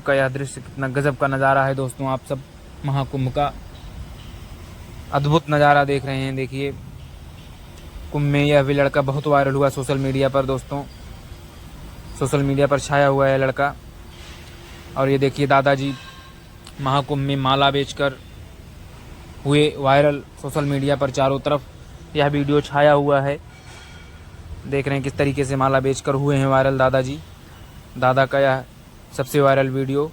का यह दृश्य कितना गजब का नज़ारा है दोस्तों। आप सब महाकुंभ का अद्भुत नज़ारा देख रहे हैं। देखिए कुंभ में यह भी लड़का बहुत वायरल हुआ सोशल मीडिया पर दोस्तों। सोशल मीडिया पर छाया हुआ है लड़का। और ये देखिए दादाजी महाकुंभ में माला बेचकर हुए वायरल सोशल मीडिया पर। चारों तरफ यह वीडियो छाया हुआ है। देख रहे हैं किस तरीके से माला बेचकर हुए हैं वायरल दादाजी। दादा का यह सबसे वायरल वीडियो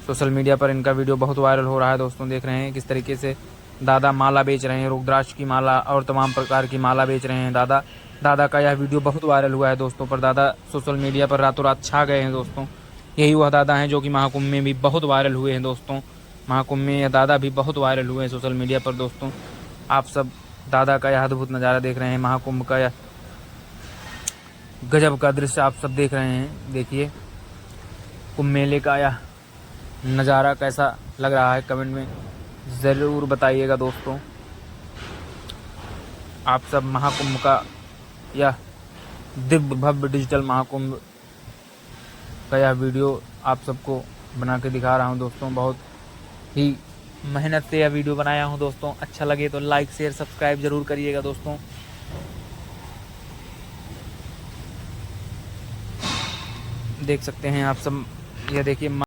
सोशल मीडिया पर, इनका वीडियो बहुत वायरल हो रहा है दोस्तों। देख रहे हैं किस तरीके से दादा माला बेच रहे हैं, रुद्राक्ष की माला और तमाम प्रकार की माला बेच रहे हैं दादा का यह वीडियो बहुत वायरल हुआ है दोस्तों। पर दादा सोशल मीडिया पर रातों रात छा गए हैं दोस्तों। यही वह दादा हैं जो कि महाकुंभ में भी बहुत वायरल हुए हैं दोस्तों। महाकुंभ में यह दादा भी बहुत वायरल हुए हैं सोशल मीडिया पर दोस्तों। आप सब दादा का यह अद्भुत नज़ारा देख रहे हैं। महाकुंभ का यह गजब का दृश्य आप सब देख रहे हैं। देखिए कुंभ मेले का यह नज़ारा कैसा लग रहा है, कमेंट में ज़रूर बताइएगा दोस्तों। आप सब महाकुंभ का यह दिव्य भव्य डिजिटल महाकुंभ का यह वीडियो आप सबको बना के दिखा रहा हूं दोस्तों। बहुत ही मेहनत से यह वीडियो बनाया हूं दोस्तों। अच्छा लगे तो लाइक शेयर सब्सक्राइब ज़रूर करिएगा दोस्तों। देख सकते हैं आप सब, यह देखिए